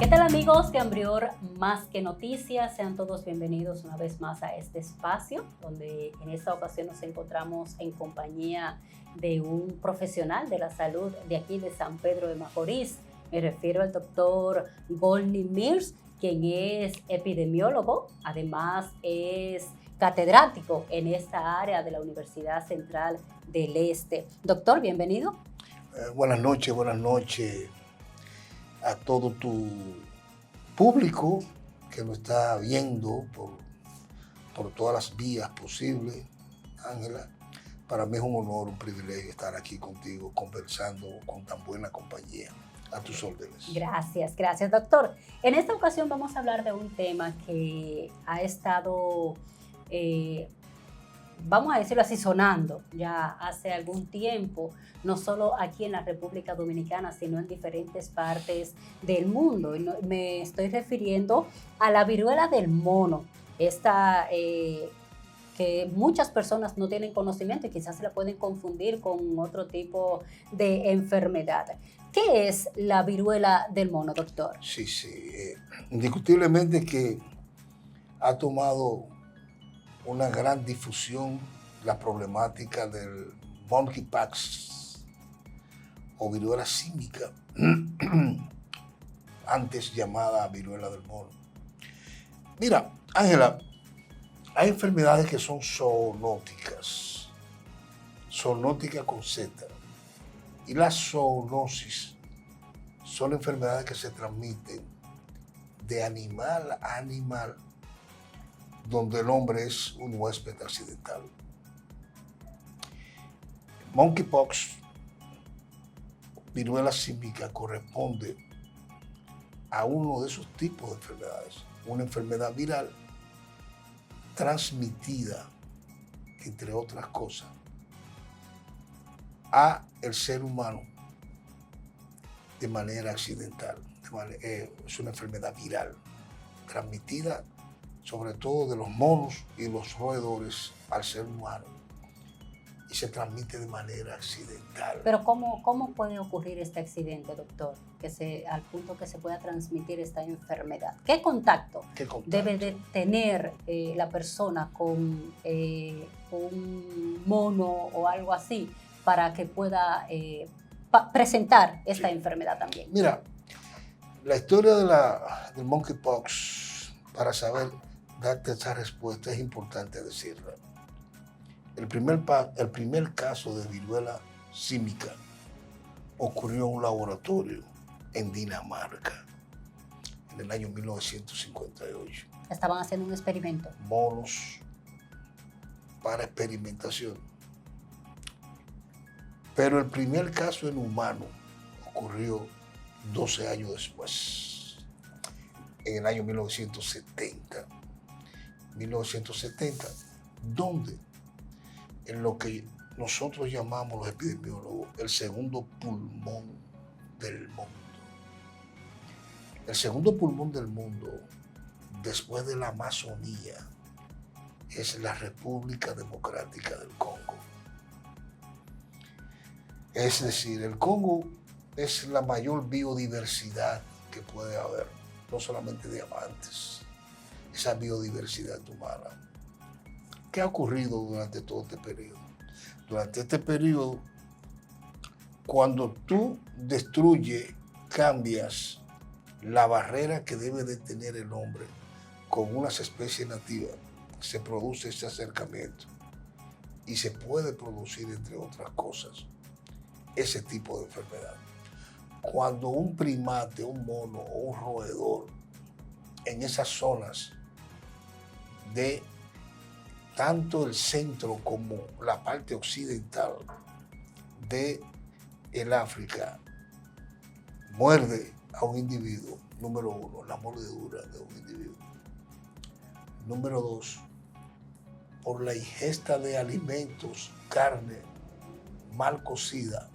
¿Qué tal amigos de Ambrior Más que Noticias? Sean todos bienvenidos una vez más a este espacio, donde en esta ocasión nos encontramos en compañía de un profesional de la salud de aquí de San Pedro de Macorís. Me refiero al doctor Golni Mirs, quien es epidemiólogo, además es catedrático en esta área de la Universidad Central del Este. Doctor, bienvenido. Buenas noches a todo tu público que nos está viendo por todas las vías posibles. Ángela, para mí es un honor, un privilegio estar aquí contigo conversando con tan buena compañía. A tus órdenes. Gracias, doctor. En esta ocasión vamos a hablar de un tema que ha estado, vamos a decirlo así, sonando ya hace algún tiempo, no solo aquí en la República Dominicana, sino en diferentes partes del mundo. Y me estoy refiriendo a la viruela del mono, esta que muchas personas no tienen conocimiento y quizás se la pueden confundir con otro tipo de enfermedad. ¿Qué es la viruela del mono, doctor? Sí, indiscutiblemente que ha tomado una gran difusión la problemática del monkeypox o viruela símica, antes llamada viruela del mono. Mira, Ángela, hay enfermedades que son zoonóticas con Z, y la zoonosis son enfermedades que se transmiten de animal a animal, donde el hombre es un huésped accidental. Monkeypox, viruela símica, corresponde a uno de esos tipos de enfermedades, una enfermedad viral transmitida, entre otras cosas, a el ser humano de manera accidental. Es una enfermedad viral transmitida sobre todo de los monos y los roedores al ser humano, y se transmite de manera accidental. Pero ¿cómo puede ocurrir este accidente, doctor? Al punto que se pueda transmitir esta enfermedad. ¿Qué contacto debe de tener la persona con un mono o algo así para que pueda presentar esta enfermedad también? Mira, la historia del monkeypox, para saber darte esa respuesta, es importante decirla. El primer caso de viruela símica ocurrió en un laboratorio en Dinamarca en el año 1958. Estaban haciendo un experimento. Monos para experimentación. Pero el primer caso en humano ocurrió 12 años después, en el año 1970. 1970, donde en lo que nosotros llamamos los epidemiólogos el segundo pulmón del mundo. El segundo pulmón del mundo, después de la Amazonía, es la República Democrática del Congo. Es decir, el Congo es la mayor biodiversidad que puede haber, no solamente diamantes, esa biodiversidad humana. ¿Qué ha ocurrido durante todo este periodo? Durante este periodo, cuando tú destruyes, cambias la barrera que debe de tener el hombre con unas especies nativas, se produce ese acercamiento y se puede producir, entre otras cosas, ese tipo de enfermedad. Cuando un primate, un mono o un roedor en esas zonas de tanto el centro como la parte occidental de el África muerde a un individuo, número uno, la mordedura de un individuo. Número dos, por la ingesta de alimentos, carne mal cocida,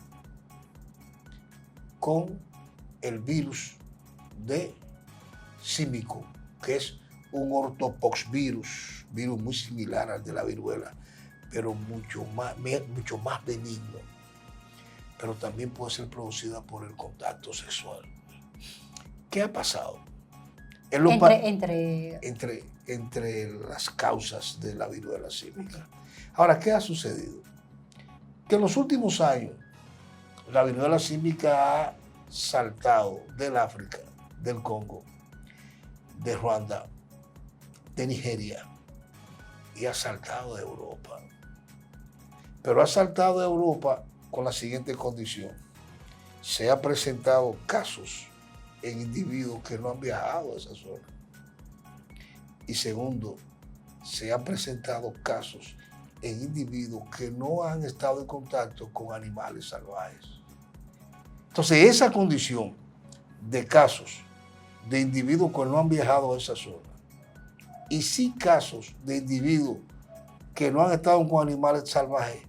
con el virus de símico, que es un ortopoxvirus, virus muy similar al de la viruela, pero mucho más benigno. Pero también puede ser producida por el contacto sexual. ¿qué ha pasado? Entre las causas de la viruela símica. Ahora, ¿qué ha sucedido? Que en los últimos años la viruela símica ha saltado del África, del Congo, de Ruanda, de Nigeria, y ha saltado de Europa. Pero ha saltado de Europa con la siguiente condición. Se han presentado casos en individuos que no han viajado a esa zona. Y segundo, se han presentado casos en individuos que no han estado en contacto con animales salvajes. Entonces, esa condición de casos de individuos que no han viajado a esa zona y sí casos de individuos que no han estado con animales salvajes,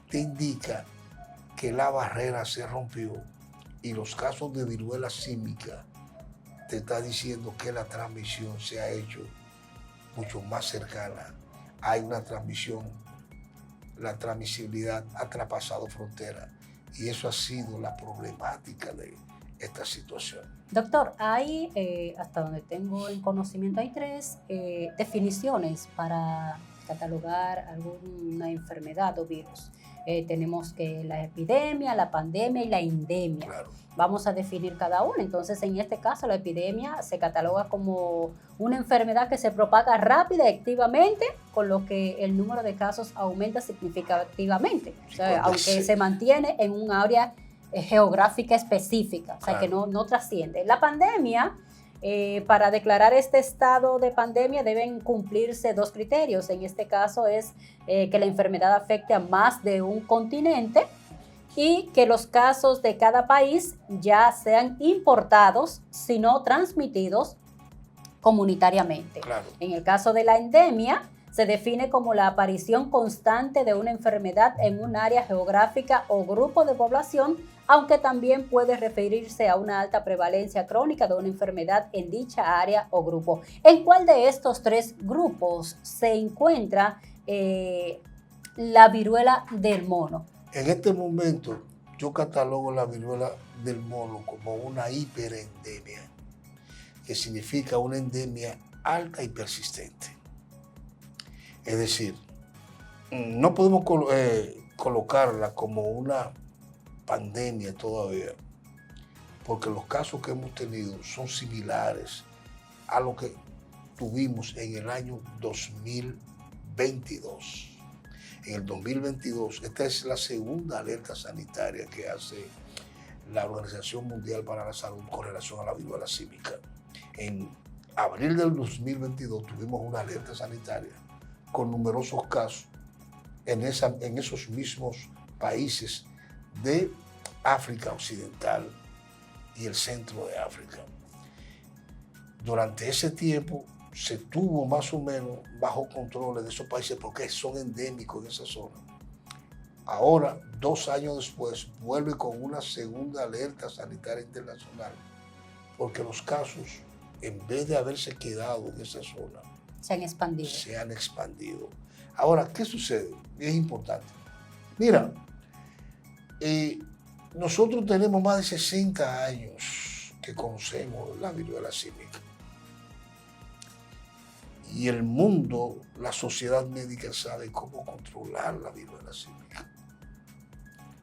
te indica que la barrera se rompió y los casos de viruela símica te está diciendo que la transmisión se ha hecho mucho más cercana. Hay una transmisión, la transmisibilidad ha traspasado fronteras y eso ha sido la problemática de esta situación. Doctor, hay, hasta donde tengo el conocimiento, hay 3 definiciones para catalogar alguna enfermedad o virus. Tenemos que la epidemia, la pandemia y la endemia. Claro. Vamos a definir cada una. Entonces, en este caso, la epidemia se cataloga como una enfermedad que se propaga rápida y activamente, con lo que el número de casos aumenta significativamente. O sea, aunque se mantiene en un área geográfica específica, o sea, que no trasciende. La pandemia, para declarar este estado de pandemia deben cumplirse 2 criterios. En este caso es que la enfermedad afecte a más de un continente y que los casos de cada país ya sean importados, sino transmitidos comunitariamente. Claro. En el caso de la endemia, se define como la aparición constante de una enfermedad en un área geográfica o grupo de población, aunque también puede referirse a una alta prevalencia crónica de una enfermedad en dicha área o grupo. ¿En cuál de estos 3 grupos se encuentra la viruela del mono? En este momento, yo catalogo la viruela del mono como una hiperendemia, que significa una endemia alta y persistente. Es decir, no podemos colocarla como una pandemia todavía, porque los casos que hemos tenido son similares a lo que tuvimos en el año 2022. En el 2022, esta es la segunda alerta sanitaria que hace la Organización Mundial para la Salud con relación a la viruela símica. En abril del 2022 tuvimos una alerta sanitaria con numerosos casos en esos mismos países de África Occidental y el centro de África. Durante ese tiempo se tuvo más o menos bajo control de esos países porque son endémicos en esa zona. Ahora, 2 años después, vuelve con una segunda alerta sanitaria internacional porque los casos, en vez de haberse quedado en esa zona, se han expandido. Ahora, ¿qué sucede? Es importante. Mira, nosotros tenemos más de 60 años que conocemos la viruela símica. Y el mundo, la sociedad médica sabe cómo controlar la viruela símica.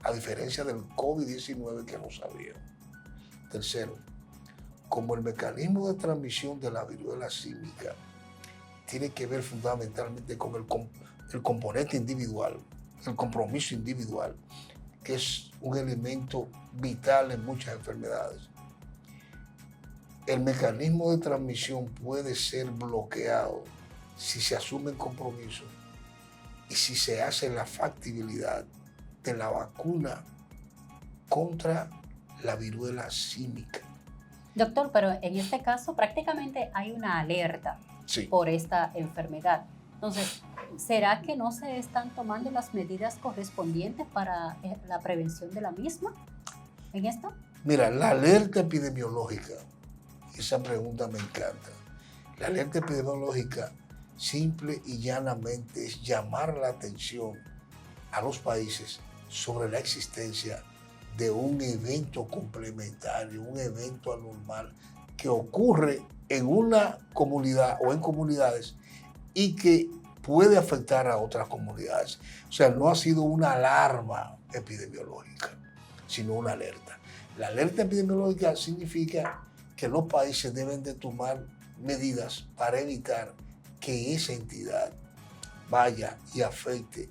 A diferencia del COVID-19 que no sabíamos. Tercero, como el mecanismo de transmisión de la viruela símica tiene que ver fundamentalmente con el componente individual, el compromiso individual, que es un elemento vital en muchas enfermedades. El mecanismo de transmisión puede ser bloqueado si se asume el compromiso y si se hace la factibilidad de la vacuna contra la viruela símica. Doctor, pero en este caso prácticamente hay una alerta por esta enfermedad. Entonces, ¿será que no se están tomando las medidas correspondientes para la prevención de la misma en esto? Mira, la alerta epidemiológica, esa pregunta me encanta. La alerta epidemiológica simple y llanamente es llamar la atención a los países sobre la existencia de un evento complementario, un evento anormal que ocurre en una comunidad o en comunidades y que puede afectar a otras comunidades. O sea, no ha sido una alarma epidemiológica, sino una alerta. La alerta epidemiológica significa que los países deben de tomar medidas para evitar que esa entidad vaya y afecte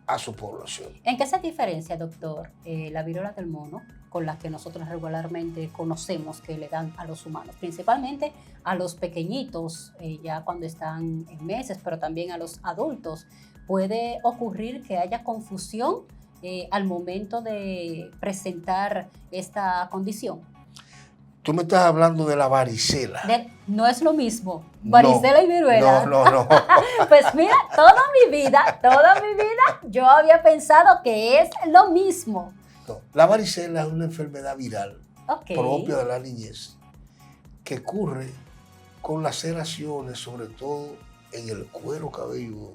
a su población. ¿En qué se diferencia, doctor, la viruela del mono con la que nosotros regularmente conocemos que le dan a los humanos? Principalmente a los pequeñitos, ya cuando están en meses, pero también a los adultos. ¿Puede ocurrir que haya confusión al momento de presentar esta condición? Tú me estás hablando de la varicela. No es lo mismo, varicela y viruela. No. Pues mira, toda mi vida, yo había pensado que es lo mismo. No, la varicela es una enfermedad viral propia de la niñez que ocurre con laceraciones, sobre todo en el cuero cabelludo,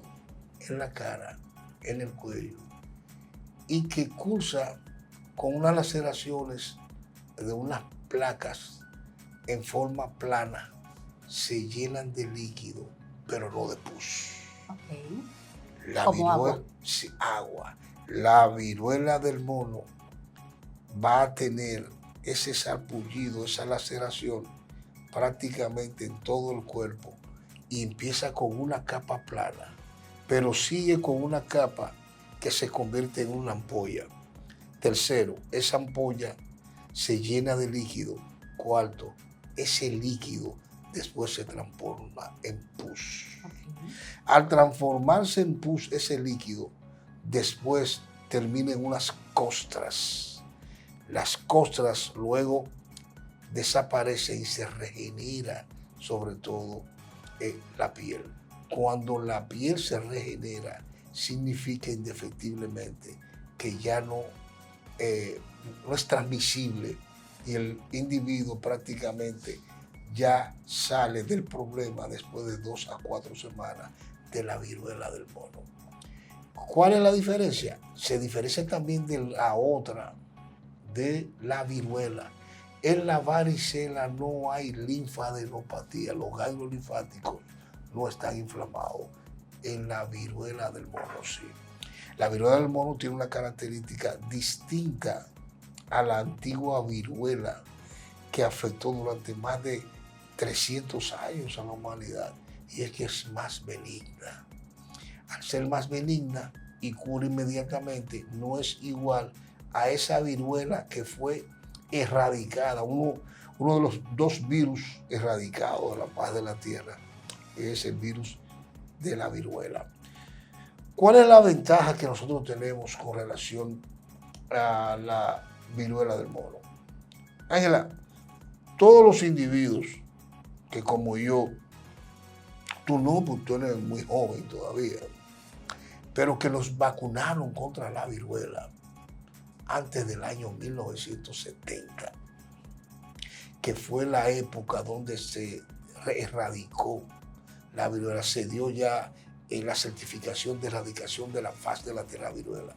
en la cara, en el cuello, y que cursa con unas laceraciones de unas placas en forma plana, se llenan de líquido, pero no de pus. ¿Como agua? Sí, agua. La viruela del mono va a tener ese sarpullido, esa laceración prácticamente en todo el cuerpo y empieza con una capa plana, pero sigue con una capa que se convierte en una ampolla. Tercero, esa ampolla se llena de líquido. Cuarto, ese líquido después se transforma en pus. Al transformarse en pus ese líquido, después termina en unas costras. Las costras luego desaparecen y se regenera sobre todo la piel. Cuando la piel se regenera, significa indefectiblemente que ya no es transmisible y el individuo prácticamente ya sale del problema después de 2 a 4 semanas de la viruela del mono. ¿Cuál es la diferencia? Se diferencia también de la otra, de la viruela. En la varicela no hay linfadenopatía, los ganglios linfáticos no están inflamados. En la viruela del mono sí. La viruela del mono tiene una característica distinta a la antigua viruela que afectó durante más de 300 años a la humanidad, y es que es más benigna. Al ser más benigna y cura inmediatamente, no es igual a esa viruela que fue erradicada, uno de los 2 virus erradicados de la faz de la tierra, que es el virus de la viruela. ¿Cuál es la ventaja que nosotros tenemos con relación a la viruela del mono? Ángela, todos los individuos que como yo, tú no, porque tú eres muy joven todavía, pero que los vacunaron contra la viruela antes del año 1970, que fue la época donde se erradicó la viruela, se dio ya la certificación de erradicación de la faz de la tierra viruela,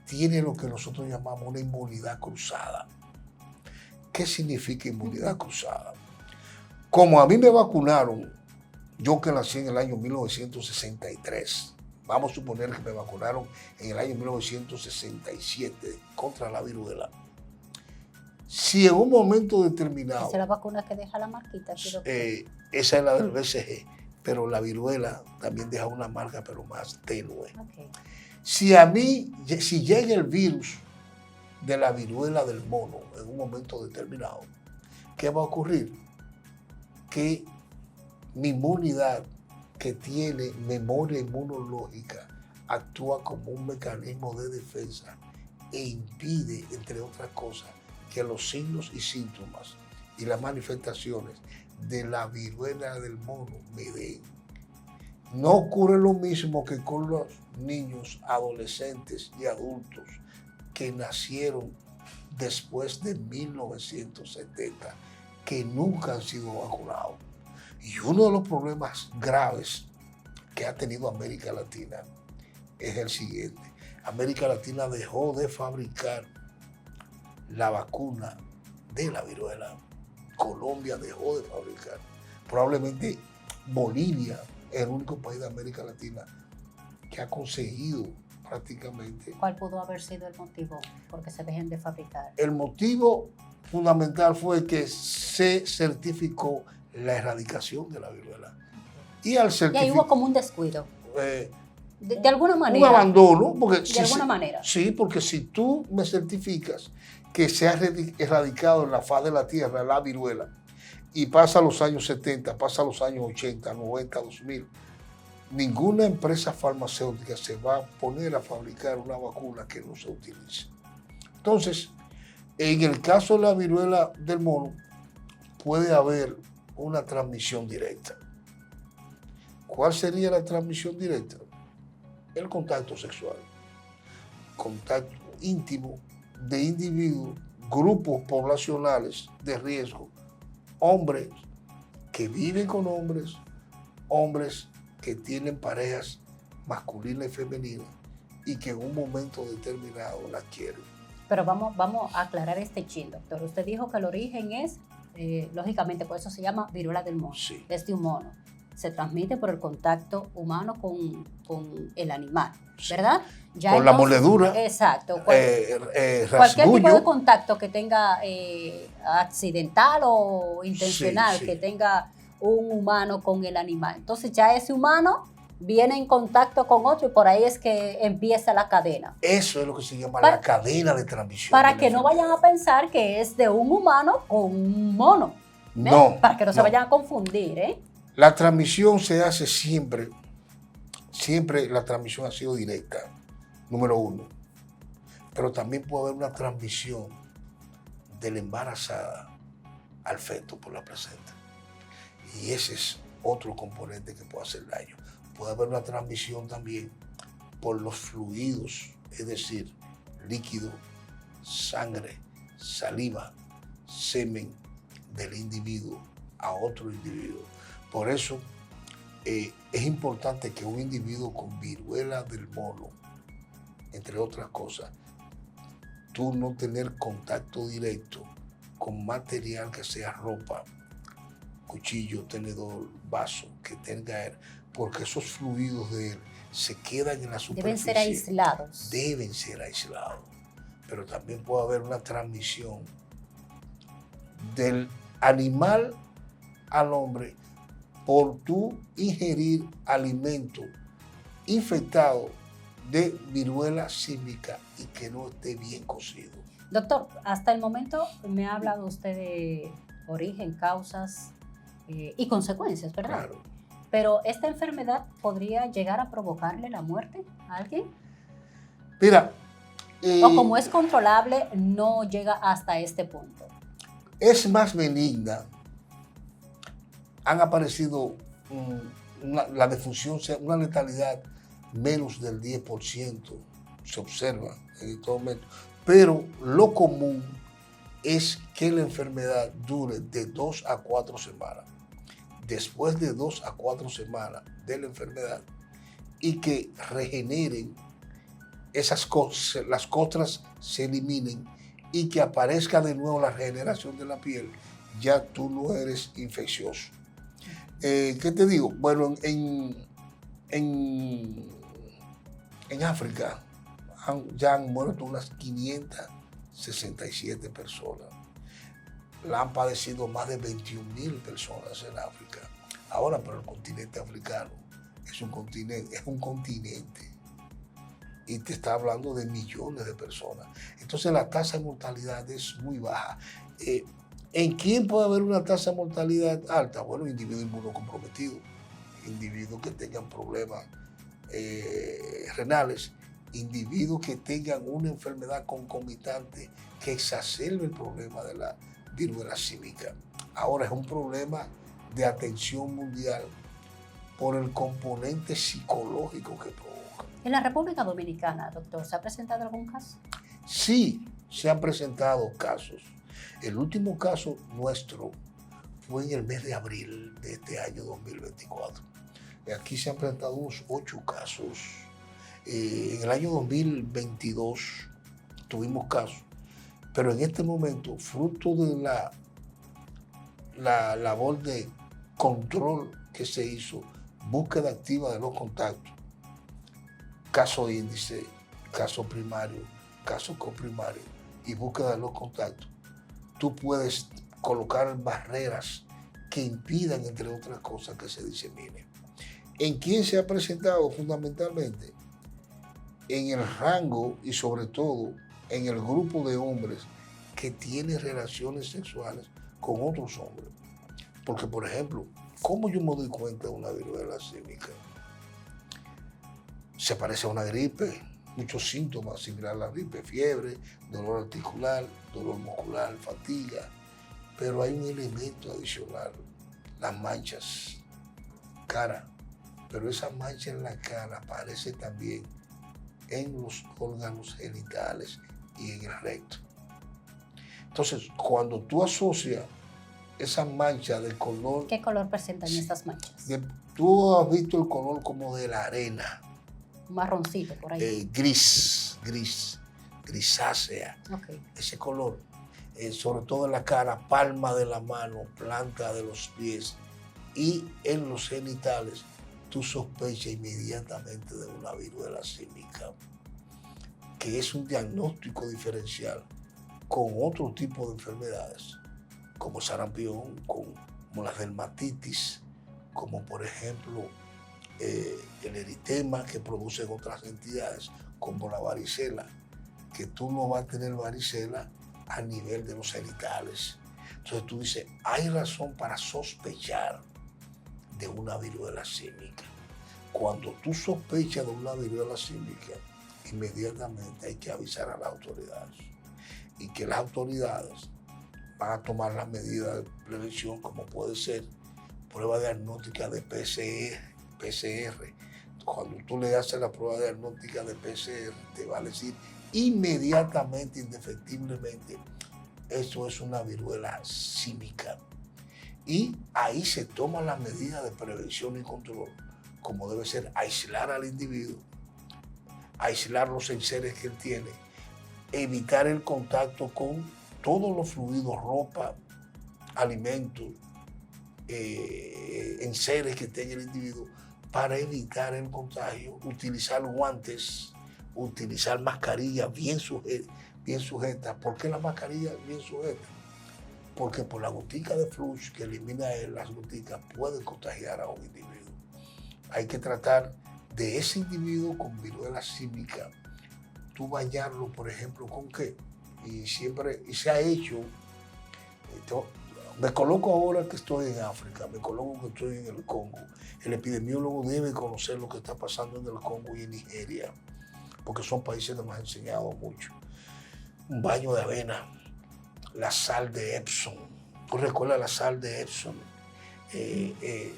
tiene lo que nosotros llamamos una inmunidad cruzada. ¿Qué significa inmunidad cruzada? Como a mí me vacunaron, yo que nací en el año 1963, vamos a suponer que me vacunaron en el año 1967 contra la viruela. Si en un momento determinado... ¿Esa es la vacuna que deja la marquita? Esa es la del BCG, pero la viruela también deja una marca, pero más tenue. Si llega el virus de la viruela del mono en un momento determinado, ¿qué va a ocurrir? Que mi inmunidad, que tiene memoria inmunológica, actúa como un mecanismo de defensa e impide, entre otras cosas, que los signos y síntomas y las manifestaciones de la viruela del mono me den. No ocurre lo mismo que con los niños, adolescentes y adultos que nacieron después de 1970, que nunca han sido vacunados. Y uno de los problemas graves que ha tenido América Latina es el siguiente. América Latina dejó de fabricar la vacuna de la viruela. Colombia dejó de fabricar. Probablemente Bolivia es el único país de América Latina que ha conseguido prácticamente. ¿Cuál pudo haber sido el motivo por que se dejen de fabricar? El motivo fundamental fue que se certificó la erradicación de la viruela. Y al Y ahí hubo como un descuido. De alguna un manera. abandono. Porque de alguna manera. Sí, porque si tú me certificas que se ha erradicado en la faz de la tierra la viruela y pasa los años 70, pasa los años 80, 90, 2000, ninguna empresa farmacéutica se va a poner a fabricar una vacuna que no se utilice. Entonces, en el caso de la viruela del mono, puede haber una transmisión directa. ¿Cuál sería la transmisión directa? El contacto sexual. Contacto íntimo de individuos, grupos poblacionales de riesgo, hombres que viven con hombres, hombres que tienen parejas masculinas y femeninas y que en un momento determinado las quieren. Pero vamos a aclarar este chin, doctor. Usted dijo que el origen es, lógicamente, por eso se llama viruela del mono. Sí. Es de un mono. Se transmite por el contacto humano con el animal, ¿verdad? Ya con entonces, la moledura. Exacto. Cualquier tipo de contacto que tenga accidental o intencional, sí. que tenga un humano con el animal. Entonces ya ese humano viene en contacto con otro y por ahí es que empieza la cadena. Eso es lo que se llama la cadena de transmisión. Para que no vayan a pensar que es de un humano con un mono. No. Para que no se vayan a confundir, ¿eh? La transmisión se hace siempre la transmisión ha sido directa, número uno. Pero también puede haber una transmisión de la embarazada al feto por la placenta. Y ese es otro componente que puede hacer daño. Puede haber una transmisión también por los fluidos, es decir, líquido, sangre, saliva, semen del individuo a otro individuo. Por eso es importante que un individuo con viruela del mono, entre otras cosas, tú no tener contacto directo con material que sea ropa, cuchillo, tenedor, vaso, que tenga él, porque esos fluidos de él se quedan en la superficie. Deben ser aislados. Deben ser aislados. Pero también puede haber una transmisión del animal al hombre por tú ingerir alimento infectado de viruela símica y que no esté bien cocido. Doctor, hasta el momento me ha hablado usted de origen, causas y consecuencias, ¿verdad? Claro. Pero ¿esta enfermedad podría llegar a provocarle la muerte a alguien? Mira. O como es controlable, no llega hasta este punto. Es más benigna. Han aparecido la defunción, una letalidad menos del 10%, se observa en todo momento. Pero lo común es que la enfermedad dure de 2 a 4 semanas. Después de 2 a 4 semanas de la enfermedad y que regeneren esas cosas, las costras se eliminen y que aparezca de nuevo la regeneración de la piel, ya tú no eres infeccioso. ¿Qué te digo? Bueno, en África ya han muerto unas 567 personas. La han padecido más de 21.000 personas en África. Ahora, pero el continente africano es un continente y te está hablando de millones de personas. Entonces la tasa de mortalidad es muy baja. ¿En quién puede haber una tasa de mortalidad alta? Bueno, individuos inmunocomprometidos, individuos que tengan problemas renales, individuos que tengan una enfermedad concomitante que exacerbe el problema de la viruela símica. Ahora es un problema de atención mundial por el componente psicológico que provoca. ¿En la República Dominicana, doctor, se ha presentado algún caso? Sí, se han presentado casos. El último caso nuestro fue en el mes de abril de este año 2024. Aquí se han presentado unos 8 casos. En el año 2022 tuvimos casos, pero en este momento, fruto de la la labor de control que se hizo, búsqueda activa de los contactos, caso índice, caso primario, caso coprimario y búsqueda de los contactos, tú puedes colocar barreras que impidan, entre otras cosas, que se disemine. ¿En quién se ha presentado fundamentalmente? En el rango y sobre todo en el grupo de hombres que tienen relaciones sexuales con otros hombres. Porque, por ejemplo, ¿cómo yo me doy cuenta de una viruela símica? Se parece a una gripe, muchos síntomas similares a la gripe, fiebre, dolor articular, dolor muscular, fatiga, pero hay un elemento adicional, las manchas, cara, pero esa mancha en la cara aparece también en los órganos genitales y en el recto. Entonces, cuando tú asocias esa mancha de color... ¿Qué color presentan estas manchas? Tú has visto el color como de la arena. Marroncito, por ahí. Grisácea. Okay. Ese color, sobre todo en la cara, palma de la mano, planta de los pies y en los genitales, tú sospechas inmediatamente de una viruela símica, que es un diagnóstico diferencial con otro tipo de enfermedades, como sarampión, como la dermatitis, como por ejemplo el eritema que producen otras entidades, como la varicela, que tú no vas a tener varicela a nivel de los genitales. Entonces tú dices, hay razón para sospechar de una viruela símica. Cuando tú sospechas de una viruela símica, inmediatamente hay que avisar a las autoridades y que las autoridades van a tomar las medidas de prevención, como puede ser prueba diagnóstica de PCR. Cuando tú le haces la prueba diagnóstica de PCR, te va a decir inmediatamente, indefectiblemente, eso es una viruela símica. Y ahí se toman las medidas de prevención y control, como debe ser aislar al individuo, aislar los enseres que él tiene, evitar el contacto con todos los fluidos, ropa, alimentos, enseres que tenga el individuo, para evitar el contagio, utilizar guantes, utilizar mascarillas bien sujetas. ¿Por qué la mascarilla bien sujeta? Porque por la gotica de flush que elimina las goticas puede contagiar a un individuo. Hay que tratar de ese individuo con viruela símica, tú bañarlo, por ejemplo, ¿con qué? Y se ha hecho, me coloco ahora que estoy en África, me coloco que estoy en el Congo. El epidemiólogo debe conocer lo que está pasando en el Congo y en Nigeria, porque son países que nos han enseñado mucho. Un baño de avena, la sal de Epsom. ¿Tú recuerdas la sal de Epsom? ¿Qué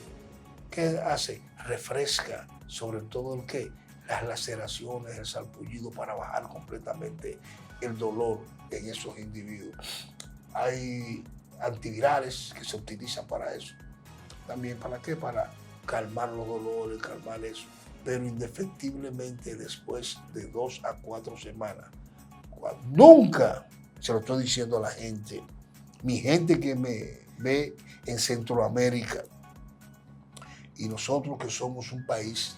hace? Refresca, sobre todo el qué, las laceraciones, el salpullido, para bajar completamente el dolor en esos individuos. Hay antivirales que se utilizan para eso. También, ¿para qué? Para calmar los dolores, calmar eso. Pero indefectiblemente después de 2 a 4 semanas, nunca, se lo estoy diciendo a la gente, mi gente que me ve en Centroamérica, y nosotros que somos un país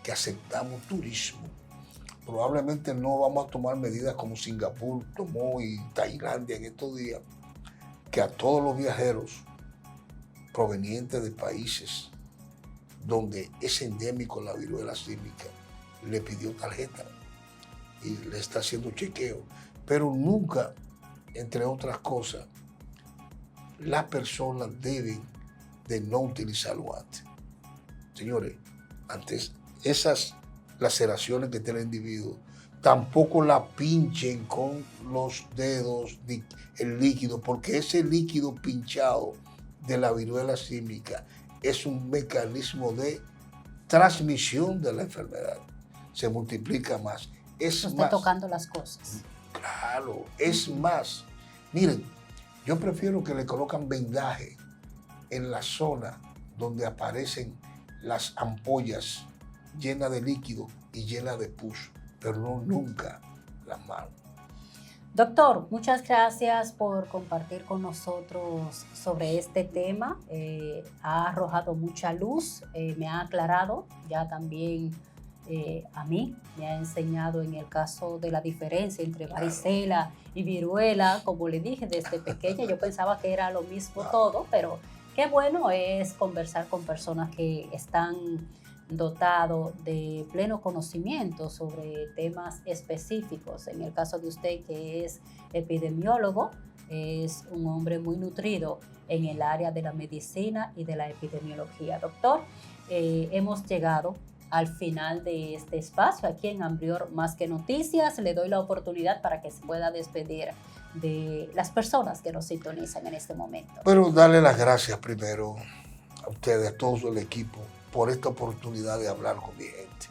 que aceptamos turismo, probablemente no vamos a tomar medidas como Singapur tomó y Tailandia en estos días, que a todos los viajeros provenientes de países donde es endémico la viruela símica, le pidió tarjeta y le está haciendo chequeo. Pero nunca, entre otras cosas, las personas deben de no utilizar guantes. Señores, antes esas laceraciones que tiene el individuo, tampoco la pinchen con los dedos el líquido, porque ese líquido pinchado de la viruela símica es un mecanismo de transmisión de la enfermedad. Se multiplica más. Está tocando las cosas. Claro, es más. Miren, yo prefiero que le colocan vendaje en la zona donde aparecen las ampollas llenas de líquido y llenas de pus, pero no nunca las manos. Doctor, muchas gracias por compartir con nosotros sobre este tema. Ha arrojado mucha luz, me ha aclarado ya también a mí, me ha enseñado en el caso de la diferencia entre varicela y viruela. Como le dije, desde pequeña yo pensaba que era lo mismo todo, pero qué bueno es conversar con personas que están dotado de pleno conocimiento sobre temas específicos. En el caso de usted, que es epidemiólogo, es un hombre muy nutrido en el área de la medicina y de la epidemiología. Doctor, hemos llegado al final de este espacio aquí en Ambrior Más que Noticias. Le doy la oportunidad para que se pueda despedir de las personas que nos sintonizan en este momento. Pero darle las gracias primero a ustedes, a todo el equipo, por esta oportunidad de hablar con mi gente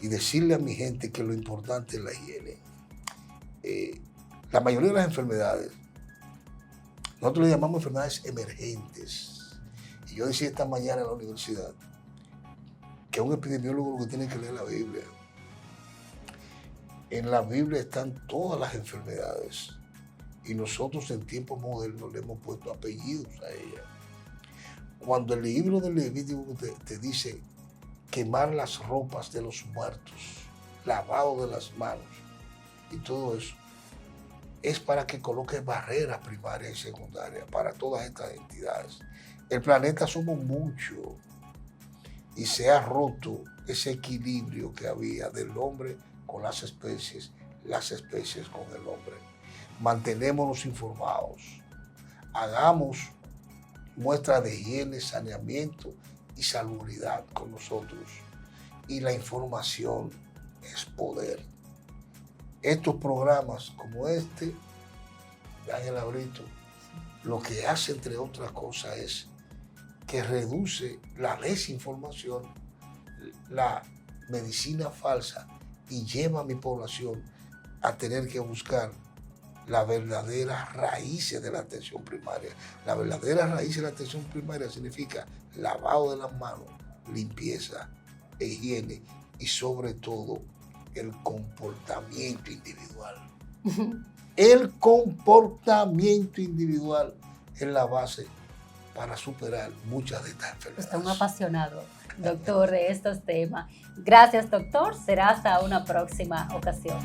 y decirle a mi gente que lo importante es la higiene. La mayoría de las enfermedades, nosotros le llamamos enfermedades emergentes. Y yo decía esta mañana en la universidad que un epidemiólogo lo que tiene que leer la Biblia. En la Biblia están todas las enfermedades y nosotros en tiempos modernos le hemos puesto apellidos a ellas. Cuando el libro del Levítico te dice quemar las ropas de los muertos, lavado de las manos y todo eso, es para que coloque barreras primarias y secundarias para todas estas entidades. El planeta somos muchos y se ha roto ese equilibrio que había del hombre con las especies con el hombre. Mantenémonos informados, hagamos muestra de higiene, saneamiento y salubridad con nosotros. Y la información es poder. Estos programas como este de Ángela Brito, lo que hace entre otras cosas es que reduce la desinformación, la medicina falsa y lleva a mi población a tener que buscar las verdaderas raíces de la atención primaria. La verdadera raíz de la atención primaria significa lavado de las manos, limpieza, higiene y sobre todo el comportamiento individual. El comportamiento individual es la base para superar muchas de estas enfermedades. Está un apasionado, doctor, de estos temas. Gracias, doctor. Será hasta una próxima ocasión.